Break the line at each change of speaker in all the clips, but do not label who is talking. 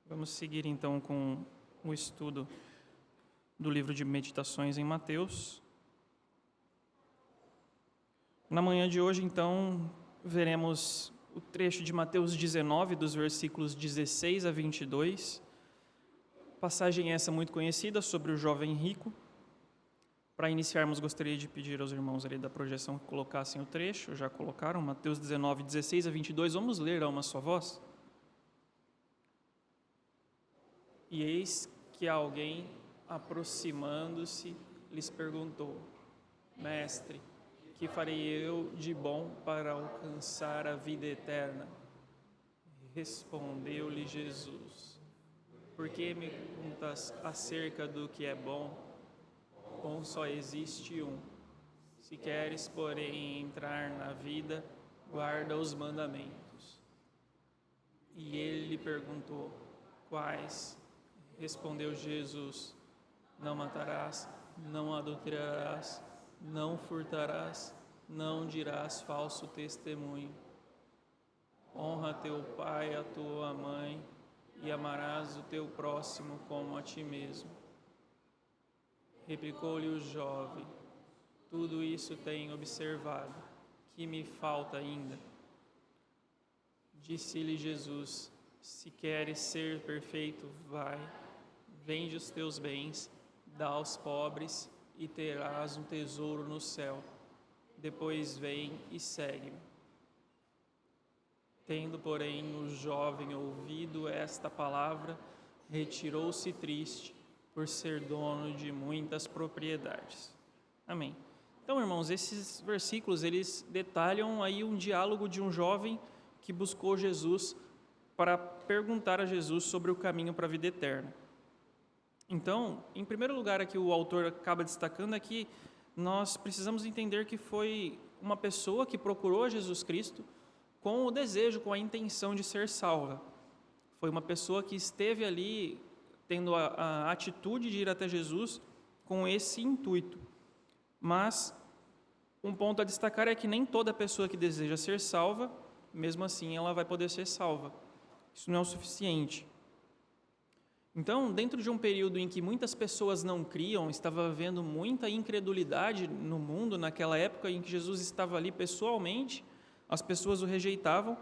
Vamos seguir então com o estudo do livro de Meditações em Mateus. Na manhã de hoje, então, veremos o trecho de Mateus 19, dos versículos 16 a 22. Passagem essa muito conhecida sobre o jovem rico. Para iniciarmos, gostaria de pedir aos irmãos ali da projeção que colocassem o trecho. Já colocaram, Mateus 19, 16 a 22. Vamos ler a uma só voz? E eis que alguém, aproximando-se, lhes perguntou: Mestre, que farei eu de bom para alcançar a vida eterna? Respondeu-lhe Jesus: Por que me perguntas acerca do que é bom? Bom só existe um. Se queres, porém, entrar na vida, guarda os mandamentos. E ele lhe perguntou: Quais? Respondeu Jesus: Não matarás, não adulterarás, não furtarás, não dirás falso testemunho. Honra teu pai e a tua mãe, e amarás o teu próximo como a ti mesmo. Replicou-lhe o jovem: Tudo isso tenho observado, que me falta ainda? Disse-lhe Jesus: Se queres ser perfeito, vai, vende os teus bens, dá aos pobres e terás um tesouro no céu. Depois vem e segue-me. Tendo, porém, o jovem ouvido esta palavra, retirou-se triste, por ser dono de muitas propriedades. Amém. Então, irmãos, esses versículos, eles detalham aí um diálogo de um jovem que buscou Jesus para perguntar a Jesus sobre o caminho para a vida eterna. Então, em primeiro lugar, aqui o autor acaba destacando é que nós precisamos entender que foi uma pessoa que procurou a Jesus Cristo com o desejo, com a intenção de ser salva. Foi uma pessoa que esteve ali tendo a atitude de ir até Jesus com esse intuito. Mas um ponto a destacar é que nem toda pessoa que deseja ser salva, mesmo assim ela vai poder ser salva. Isso não é o suficiente. Então, dentro de um período em que muitas pessoas não criam, estava havendo muita incredulidade no mundo, naquela época em que Jesus estava ali pessoalmente, as pessoas o rejeitavam,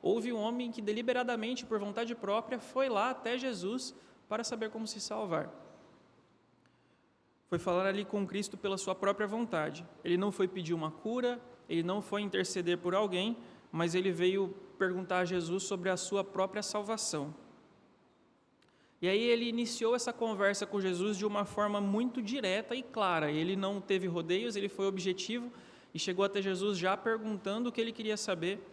houve um homem que deliberadamente, por vontade própria, foi lá até Jesus para saber como se salvar. Foi falar ali com Cristo pela sua própria vontade. Ele não foi pedir uma cura, ele não foi interceder por alguém, mas ele veio perguntar a Jesus sobre a sua própria salvação. E aí ele iniciou essa conversa com Jesus de uma forma muito direta e clara. Ele não teve rodeios, ele foi objetivo e chegou até Jesus já perguntando o que ele queria saber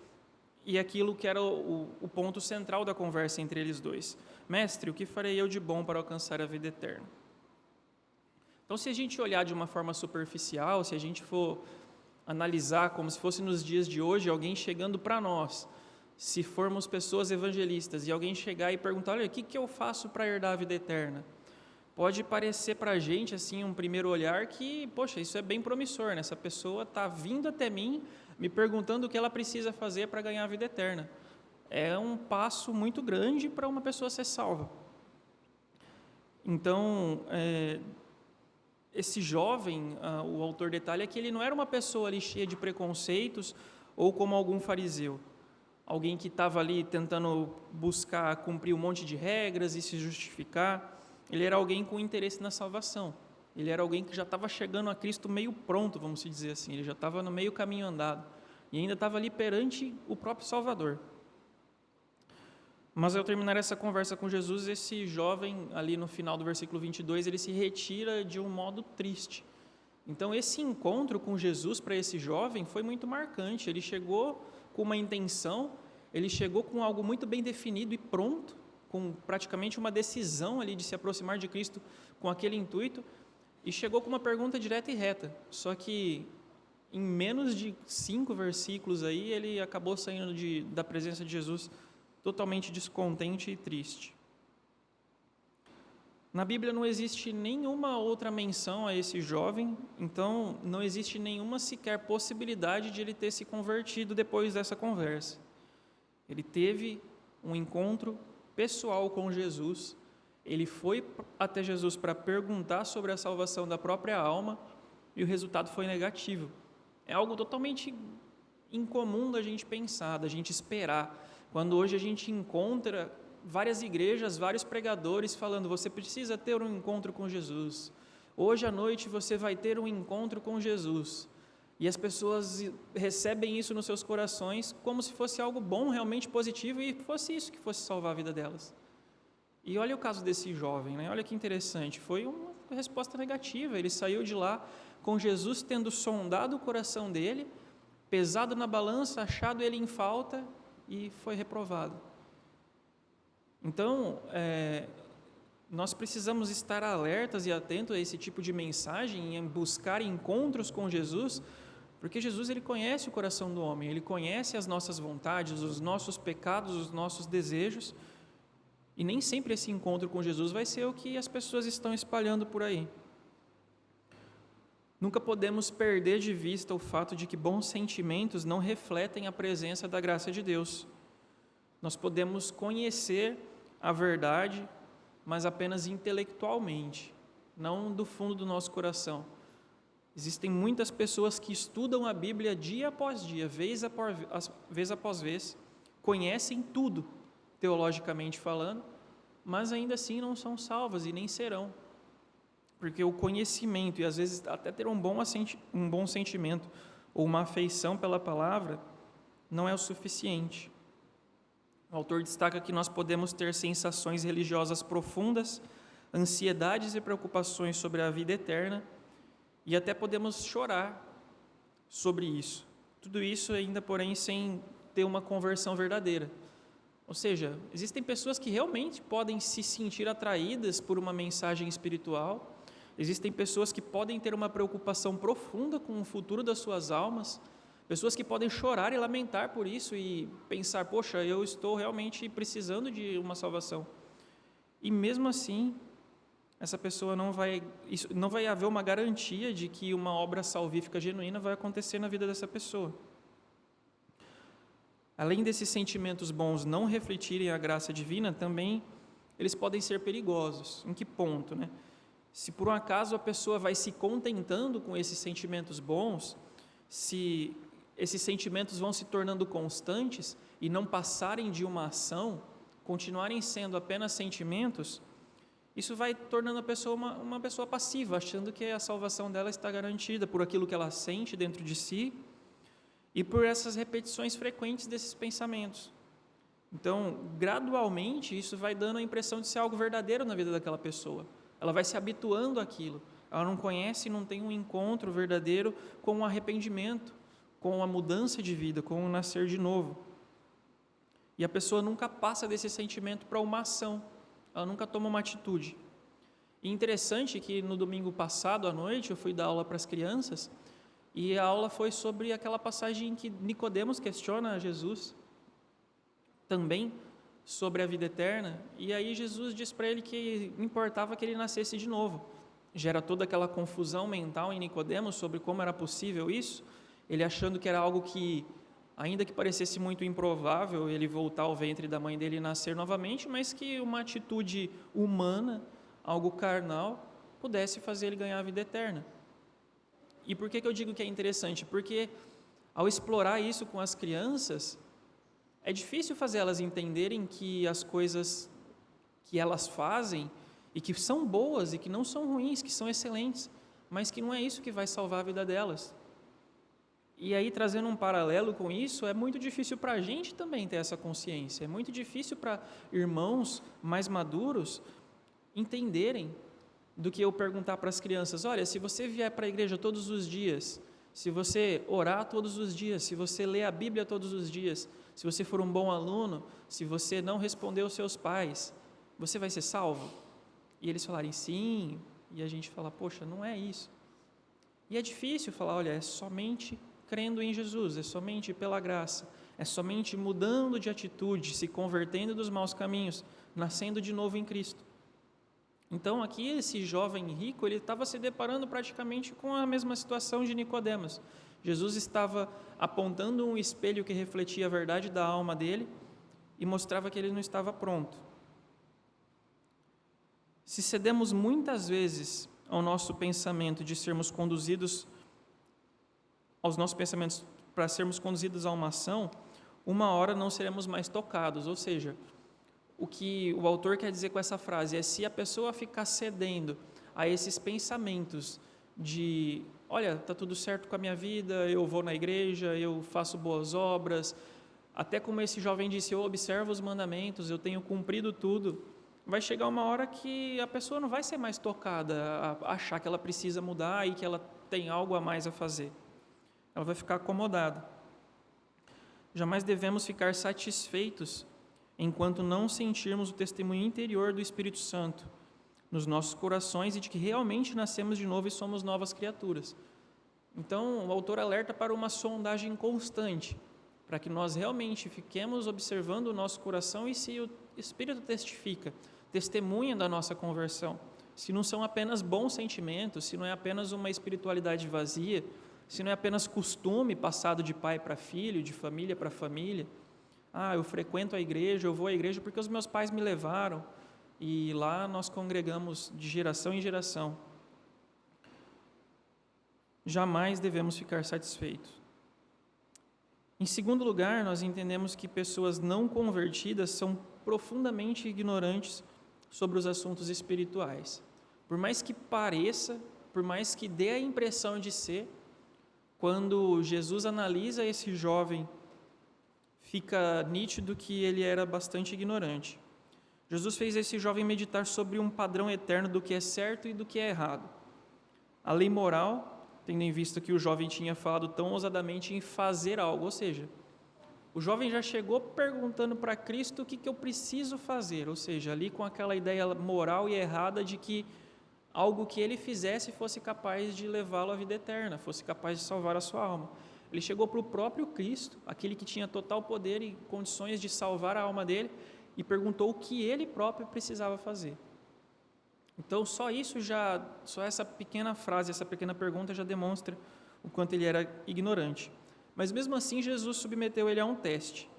e aquilo que era o ponto central da conversa entre eles dois. Mestre, o que farei eu de bom para alcançar a vida eterna? Então, se a gente olhar de uma forma superficial, se a gente for analisar como se fosse nos dias de hoje, alguém chegando para nós, se formos pessoas evangelistas e alguém chegar e perguntar, olha, o que eu faço para herdar a vida eterna? Pode parecer para a gente, assim, um primeiro olhar que, poxa, isso é bem promissor, né? Essa pessoa está vindo até mim, me perguntando o que ela precisa fazer para ganhar a vida eterna. É um passo muito grande para uma pessoa ser salva. Então, esse jovem, o autor detalha que ele não era uma pessoa ali cheia de preconceitos ou como algum fariseu. Alguém que estava ali tentando buscar cumprir um monte de regras e se justificar. Ele era alguém com interesse na salvação. Ele era alguém que já estava chegando a Cristo meio pronto, vamos dizer assim. Ele já estava no meio caminho andado. E ainda estava ali perante o próprio Salvador. Mas ao terminar essa conversa com Jesus, esse jovem, ali no final do versículo 22, ele se retira de um modo triste. Então, esse encontro com Jesus para esse jovem foi muito marcante. Ele chegou com uma intenção, ele chegou com algo muito bem definido e pronto, com praticamente uma decisão ali de se aproximar de Cristo com aquele intuito, e chegou com uma pergunta direta e reta. Só que em menos de 5 versículos aí, ele acabou saindo da presença de Jesus totalmente descontente e triste. Na Bíblia não existe nenhuma outra menção a esse jovem, então não existe nenhuma sequer possibilidade de ele ter se convertido depois dessa conversa. Ele teve um encontro pessoal com Jesus, ele foi até Jesus para perguntar sobre a salvação da própria alma e o resultado foi negativo. É algo totalmente incomum da gente pensar, da gente esperar. Quando hoje a gente encontra várias igrejas, vários pregadores falando: você precisa ter um encontro com Jesus. Hoje à noite você vai ter um encontro com Jesus. E as pessoas recebem isso nos seus corações como se fosse algo bom, realmente positivo, e fosse isso que fosse salvar a vida delas. E olha o caso desse jovem, né? Olha que interessante, foi uma resposta negativa. Ele saiu de lá com Jesus tendo sondado o coração dele, pesado na balança, achado ele em falta e foi reprovado. Então, nós precisamos estar alertas e atentos a esse tipo de mensagem, em buscar encontros com Jesus, porque Jesus ele conhece o coração do homem, ele conhece as nossas vontades, os nossos pecados, os nossos desejos, e nem sempre esse encontro com Jesus vai ser o que as pessoas estão espalhando por aí. Nunca podemos perder de vista o fato de que bons sentimentos não refletem a presença da graça de Deus. Nós podemos conhecer a verdade, mas apenas intelectualmente, não do fundo do nosso coração. Existem muitas pessoas que estudam a Bíblia dia após dia, vez após vez, conhecem tudo, teologicamente falando, mas ainda assim não são salvas e nem serão. Porque o conhecimento, e às vezes até ter um bom sentimento ou uma afeição pela palavra, não é o suficiente. O autor destaca que nós podemos ter sensações religiosas profundas, ansiedades e preocupações sobre a vida eterna, e até podemos chorar sobre isso. Tudo isso ainda, porém, sem ter uma conversão verdadeira. Ou seja, existem pessoas que realmente podem se sentir atraídas por uma mensagem espiritual, existem pessoas que podem ter uma preocupação profunda com o futuro das suas almas, pessoas que podem chorar e lamentar por isso e pensar: poxa, eu estou realmente precisando de uma salvação. E mesmo assim, essa pessoa não vai haver uma garantia de que uma obra salvífica genuína vai acontecer na vida dessa pessoa. Além desses sentimentos bons não refletirem a graça divina, também eles podem ser perigosos. Em que ponto, né? Se por um acaso a pessoa vai se contentando com esses sentimentos bons, se esses sentimentos vão se tornando constantes e não passarem de uma ação, continuarem sendo apenas sentimentos, isso vai tornando a pessoa uma pessoa passiva, achando que a salvação dela está garantida por aquilo que ela sente dentro de si e por essas repetições frequentes desses pensamentos. Então, gradualmente, isso vai dando a impressão de ser algo verdadeiro na vida daquela pessoa. Ela vai se habituando àquilo. Ela não conhece e não tem um encontro verdadeiro com o arrependimento, com a mudança de vida, com o nascer de novo. E a pessoa nunca passa desse sentimento para uma ação. Ela nunca toma uma atitude. E interessante que no domingo passado à noite eu fui dar aula para as crianças e a aula foi sobre aquela passagem em que Nicodemos questiona Jesus também sobre a vida eterna, e aí Jesus diz para ele que importava que ele nascesse de novo. Gera toda aquela confusão mental em Nicodemos sobre como era possível isso, ele achando que era algo que, ainda que parecesse muito improvável, ele voltar ao ventre da mãe dele e nascer novamente, mas que uma atitude humana, algo carnal, pudesse fazer ele ganhar a vida eterna. E por que eu digo que é interessante? Porque ao explorar isso com as crianças, é difícil fazer elas entenderem que as coisas que elas fazem e que são boas e que não são ruins, que são excelentes, mas que não é isso que vai salvar a vida delas. E aí, trazendo um paralelo com isso, é muito difícil para a gente também ter essa consciência, é muito difícil para irmãos mais maduros entenderem do que eu perguntar para as crianças: olha, se você vier para a igreja todos os dias, se você orar todos os dias, se você ler a Bíblia todos os dias, se você for um bom aluno, se você não responder aos seus pais, você vai ser salvo? E eles falarem sim, e a gente fala: poxa, não é isso. E é difícil falar: olha, é somente crendo em Jesus, é somente pela graça, é somente mudando de atitude, se convertendo dos maus caminhos, nascendo de novo em Cristo. Então aqui esse jovem rico, ele estava se deparando praticamente com a mesma situação de Nicodemos. Jesus estava apontando um espelho que refletia a verdade da alma dele e mostrava que ele não estava pronto. Se cedemos muitas vezes ao nosso pensamento de sermos conduzidos, aos nossos pensamentos para sermos conduzidos a uma ação, uma hora não seremos mais tocados. Ou seja, o que o autor quer dizer com essa frase é: se a pessoa ficar cedendo a esses pensamentos de, olha, está tudo certo com a minha vida, eu vou na igreja, eu faço boas obras, até como esse jovem disse, eu observo os mandamentos, eu tenho cumprido tudo, vai chegar uma hora que a pessoa não vai ser mais tocada a achar que ela precisa mudar e que ela tem algo a mais a fazer. Ela vai ficar acomodada. Jamais devemos ficar satisfeitos enquanto não sentirmos o testemunho interior do Espírito Santo nos nossos corações e de que realmente nascemos de novo e somos novas criaturas. Então, o autor alerta para uma sondagem constante, para que nós realmente fiquemos observando o nosso coração e se o Espírito testifica, testemunha da nossa conversão, se não são apenas bons sentimentos, se não é apenas uma espiritualidade vazia, se não é apenas costume passado de pai para filho, de família para família. Eu frequento a igreja, eu vou à igreja porque os meus pais me levaram, e lá nós congregamos de geração em geração. Jamais devemos ficar satisfeitos. Em segundo lugar, nós entendemos que pessoas não convertidas são profundamente ignorantes sobre os assuntos espirituais. Por mais que pareça, por mais que dê a impressão de ser, quando Jesus analisa esse jovem, fica nítido que ele era bastante ignorante. Jesus fez esse jovem meditar sobre um padrão eterno do que é certo e do que é errado. A lei moral, tendo em vista que o jovem tinha falado tão ousadamente em fazer algo, ou seja, o jovem já chegou perguntando para Cristo o que eu preciso fazer, ou seja, ali com aquela ideia moral e errada de que algo que ele fizesse fosse capaz de levá-lo à vida eterna, fosse capaz de salvar a sua alma. Ele chegou para o próprio Cristo, aquele que tinha total poder e condições de salvar a alma dele, e perguntou o que ele próprio precisava fazer. Então, só essa pequena frase, essa pequena pergunta já demonstra o quanto ele era ignorante. Mas mesmo assim, Jesus submeteu ele a um teste,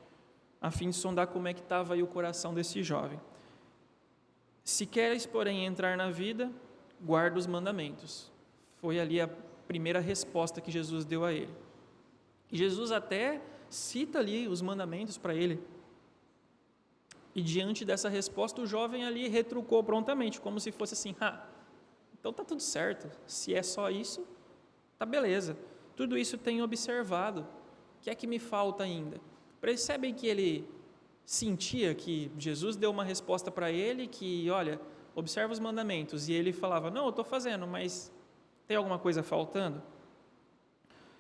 a fim de sondar como é que estava aí o coração desse jovem. Se queres, porém, entrar na vida, guarda os mandamentos. Foi ali a primeira resposta que Jesus deu a ele. E Jesus até cita ali os mandamentos para ele. E diante dessa resposta, o jovem ali retrucou prontamente, como se fosse assim: então tá tudo certo, se é só isso, tá beleza, tudo isso tenho observado, o que é que me falta ainda? Percebem que ele sentia que Jesus deu uma resposta para ele, que, olha, observa os mandamentos, e ele falava: não, eu estou fazendo, mas tem alguma coisa faltando?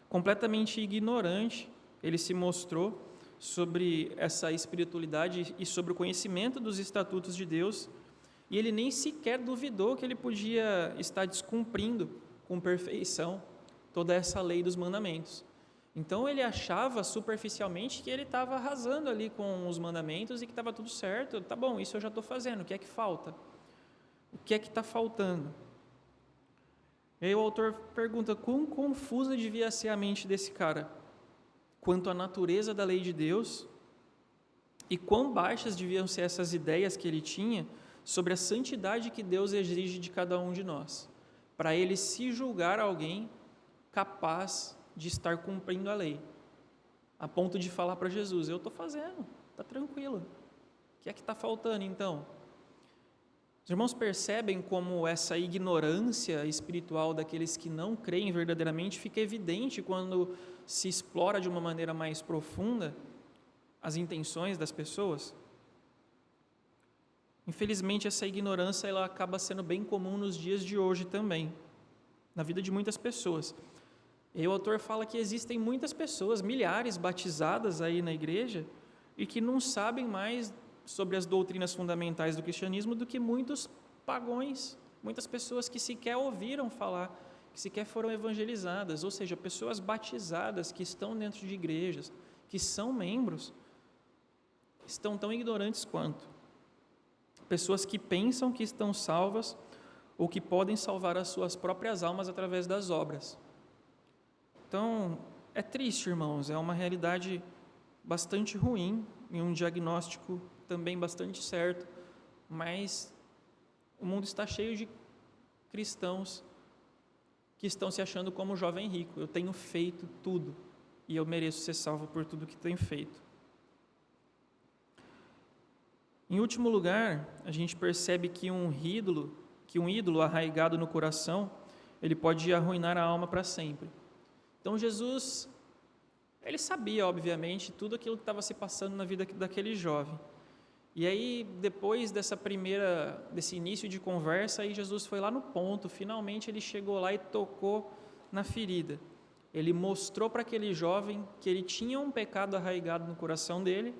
Completamente ignorante, ele se mostrou sobre essa espiritualidade e sobre o conhecimento dos estatutos de Deus, e ele nem sequer duvidou que ele podia estar descumprindo com perfeição toda essa lei dos mandamentos. Então ele achava superficialmente que ele estava arrasando ali com os mandamentos e que estava tudo certo. Tá bom, isso eu já estou fazendo, o que é que falta? O que é que está faltando? E aí o autor pergunta: quão confusa devia ser a mente desse cara quanto à natureza da lei de Deus, e quão baixas deviam ser essas ideias que ele tinha sobre a santidade que Deus exige de cada um de nós, para ele se julgar alguém capaz de estar cumprindo a lei, a ponto de falar para Jesus: eu estou fazendo, está tranquilo, o que é que está faltando então? Os irmãos percebem como essa ignorância espiritual daqueles que não creem verdadeiramente fica evidente quando se explora de uma maneira mais profunda as intenções das pessoas? Infelizmente, essa ignorância ela acaba sendo bem comum nos dias de hoje também, na vida de muitas pessoas. E o autor fala que existem muitas pessoas, milhares batizadas aí na igreja, e que não sabem mais sobre as doutrinas fundamentais do cristianismo do que muitos pagões, muitas pessoas que sequer ouviram falar, que sequer foram evangelizadas, ou seja, pessoas batizadas que estão dentro de igrejas, que são membros, estão tão ignorantes quanto. Pessoas que pensam que estão salvas ou que podem salvar as suas próprias almas através das obras. Então, é triste, irmãos, é uma realidade bastante ruim e um diagnóstico também bastante certo, mas O mundo está cheio de cristãos que estão se achando como o jovem rico. Eu tenho feito tudo e eu mereço ser salvo por tudo que tenho feito. Em último lugar, a gente percebe que um ídolo arraigado no coração, ele pode arruinar a alma para sempre. Então Jesus, ele sabia, obviamente, tudo aquilo que estava se passando na vida daquele jovem. E aí, depois desse início de conversa, aí Jesus foi lá no ponto, finalmente ele chegou lá e tocou na ferida. Ele mostrou para aquele jovem que ele tinha um pecado arraigado no coração dele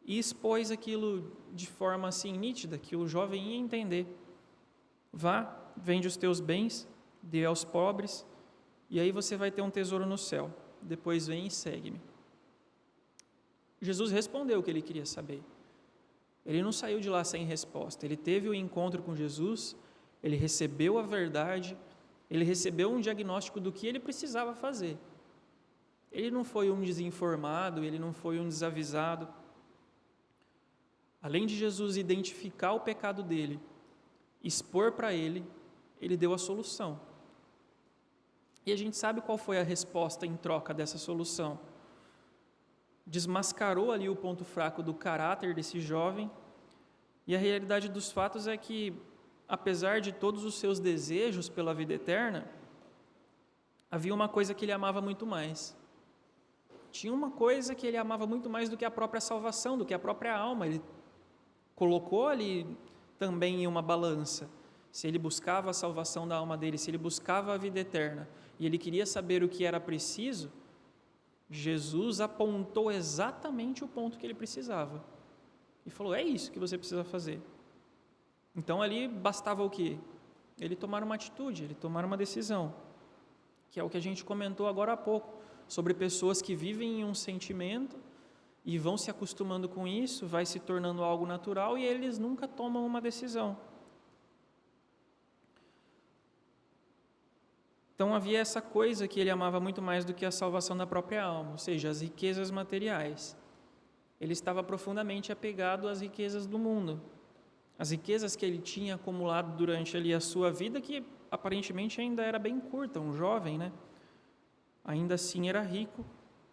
e expôs aquilo de forma assim nítida, que o jovem ia entender. Vá, vende os teus bens, dê aos pobres, e aí você vai ter um tesouro no céu. Depois vem e segue-me. Jesus respondeu o que ele queria saber. Ele não saiu de lá sem resposta. Ele teve o encontro com Jesus, ele recebeu a verdade, ele recebeu um diagnóstico do que ele precisava fazer. Ele não foi um desinformado, ele não foi um desavisado. Além de Jesus identificar o pecado dele, expor para ele, ele deu a solução. E a gente sabe qual foi a resposta em troca dessa solução. Desmascarou ali o ponto fraco do caráter desse jovem, e a realidade dos fatos é que, apesar de todos os seus desejos pela vida eterna, havia uma coisa que ele amava muito mais. Tinha uma coisa que ele amava muito mais do que a própria salvação, do que a própria alma. Ele colocou ali também em uma balança. Se ele buscava a salvação da alma dele, se ele buscava a vida eterna, e ele queria saber o que era preciso, Jesus apontou exatamente o ponto que ele precisava. E falou, é isso que você precisa fazer. Então ali bastava o quê? Ele tomar uma atitude, ele tomar uma decisão. Que é o que a gente comentou agora há pouco, sobre pessoas que vivem em um sentimento e vão se acostumando com isso, vai se tornando algo natural e eles nunca tomam uma decisão. Então havia essa coisa que ele amava muito mais do que a salvação da própria alma, ou seja, as riquezas materiais. Ele estava profundamente apegado às riquezas do mundo, as riquezas que ele tinha acumulado durante ali a sua vida, que aparentemente ainda era bem curta, um jovem, né? Ainda assim era rico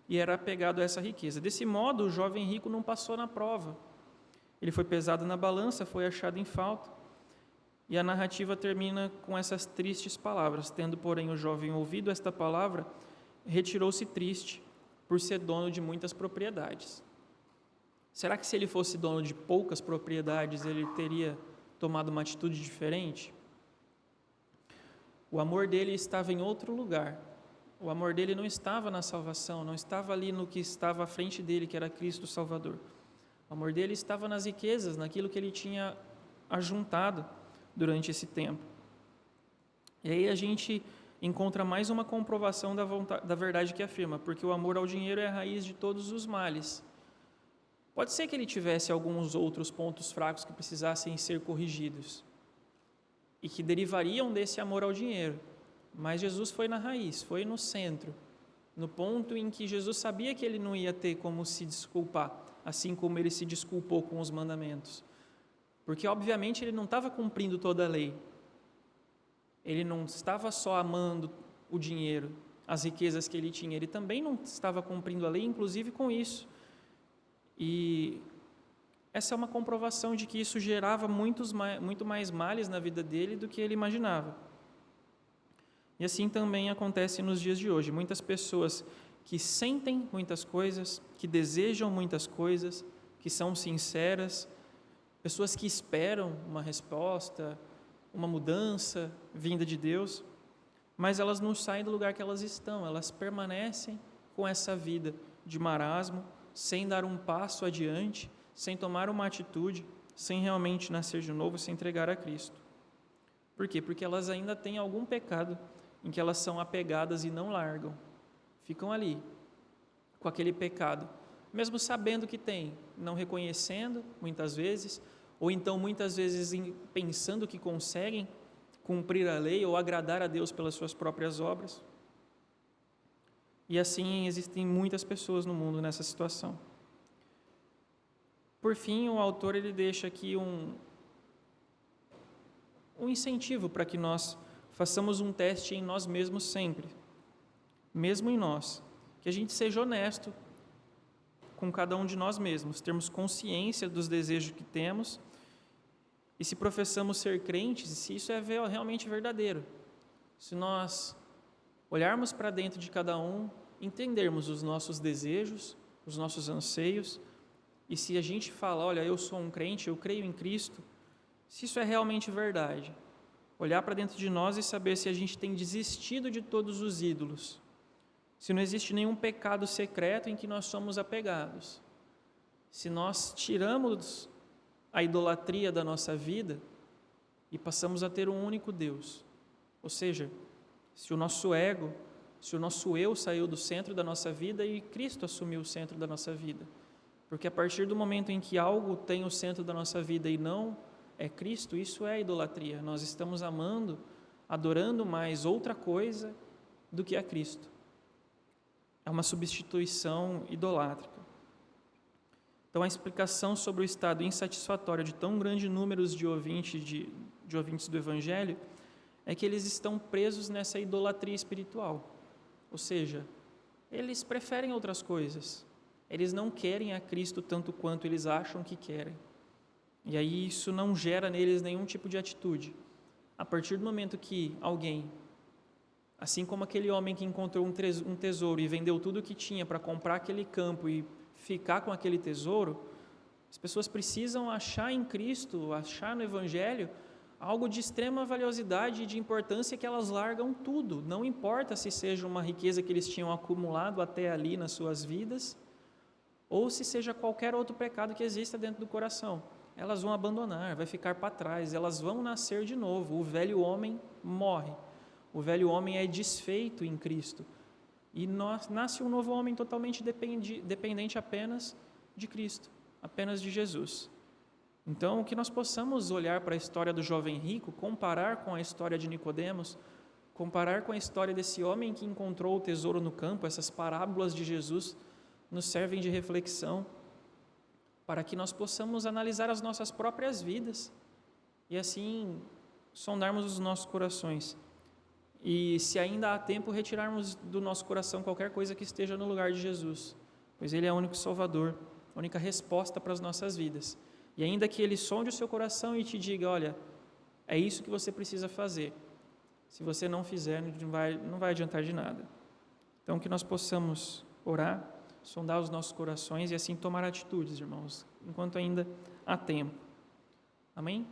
e era apegado a essa riqueza. Desse modo, o jovem rico não passou na prova. Ele foi pesado na balança, foi achado em falta. E a narrativa termina com essas tristes palavras. Tendo, porém, o jovem ouvido esta palavra, retirou-se triste, por ser dono de muitas propriedades. Será que se ele fosse dono de poucas propriedades, ele teria tomado uma atitude diferente? O amor dele estava em outro lugar. O amor dele não estava na salvação, não estava ali no que estava à frente dele, que era Cristo Salvador. O amor dele estava nas riquezas, naquilo que ele tinha ajuntado durante esse tempo. E aí a gente encontra mais uma comprovação da verdade que afirma, porque o amor ao dinheiro é a raiz de todos os males. Pode ser que ele tivesse alguns outros pontos fracos que precisassem ser corrigidos e que derivariam desse amor ao dinheiro, mas Jesus foi na raiz, foi no centro, no ponto em que Jesus sabia que ele não ia ter como se desculpar, assim como ele se desculpou com os mandamentos. Porque, obviamente, ele não estava cumprindo toda a lei. Ele não estava só amando o dinheiro, as riquezas que ele tinha. Ele também não estava cumprindo a lei, inclusive com isso. E essa é uma comprovação de que isso gerava muito mais males na vida dele do que ele imaginava. E assim também acontece nos dias de hoje. Muitas pessoas que sentem muitas coisas, que desejam muitas coisas, que são sinceras, pessoas que esperam uma resposta, uma mudança vinda de Deus, mas elas não saem do lugar que elas estão, elas permanecem com essa vida de marasmo, sem dar um passo adiante, sem tomar uma atitude, sem realmente nascer de novo, sem entregar a Cristo. Por quê? Porque elas ainda têm algum pecado em que elas são apegadas e não largam, ficam ali, com aquele pecado, mesmo sabendo que tem, não reconhecendo, muitas vezes, ou então muitas vezes pensando que conseguem cumprir a lei ou agradar a Deus pelas suas próprias obras. E assim existem muitas pessoas no mundo nessa situação. Por fim, o autor ele deixa aqui um incentivo para que nós façamos um teste em nós mesmos sempre, mesmo em nós, que a gente seja honesto com cada um de nós mesmos, termos consciência dos desejos que temos e se professamos ser crentes, se isso é realmente verdadeiro. Se nós olharmos para dentro de cada um, entendermos os nossos desejos, os nossos anseios, e se a gente fala, olha, eu sou um crente, eu creio em Cristo, se isso é realmente verdade, olhar para dentro de nós e saber se a gente tem desistido de todos os ídolos, se não existe nenhum pecado secreto em que nós somos apegados, se nós tiramos a idolatria da nossa vida e passamos a ter um único Deus, ou seja, se o nosso ego, se o nosso eu saiu do centro da nossa vida e Cristo assumiu o centro da nossa vida, porque a partir do momento em que algo tem o centro da nossa vida e não é Cristo, isso é idolatria. Nós estamos amando, adorando mais outra coisa do que a Cristo. É uma substituição idolátrica. Então, a explicação sobre o estado insatisfatório de tão grande número de ouvintes do Evangelho é que eles estão presos nessa idolatria espiritual. Ou seja, eles preferem outras coisas. Eles não querem a Cristo tanto quanto eles acham que querem. E aí isso não gera neles nenhum tipo de atitude. A partir do momento que alguém, assim como aquele homem que encontrou um tesouro e vendeu tudo o que tinha para comprar aquele campo e ficar com aquele tesouro, as pessoas precisam achar em Cristo, achar no Evangelho, algo de extrema valiosidade e de importância que elas largam tudo. Não importa se seja uma riqueza que eles tinham acumulado até ali nas suas vidas, ou se seja qualquer outro pecado que exista dentro do coração. Elas vão abandonar, vai ficar para trás, elas vão nascer de novo. O velho homem morre, o velho homem é desfeito em Cristo. E nasce um novo homem totalmente dependente apenas de Cristo, apenas de Jesus. Então, que nós possamos olhar para a história do jovem rico, comparar com a história de Nicodemos, comparar com a história desse homem que encontrou o tesouro no campo. Essas parábolas de Jesus nos servem de reflexão para que nós possamos analisar as nossas próprias vidas e assim sondarmos os nossos corações. E se ainda há tempo, retirarmos do nosso coração qualquer coisa que esteja no lugar de Jesus, pois Ele é o único Salvador, a única resposta para as nossas vidas. E ainda que Ele sonde o seu coração e te diga, olha, é isso que você precisa fazer. Se você não fizer, não vai adiantar de nada. Então, que nós possamos orar, sondar os nossos corações e assim tomar atitudes, irmãos, enquanto ainda há tempo. Amém?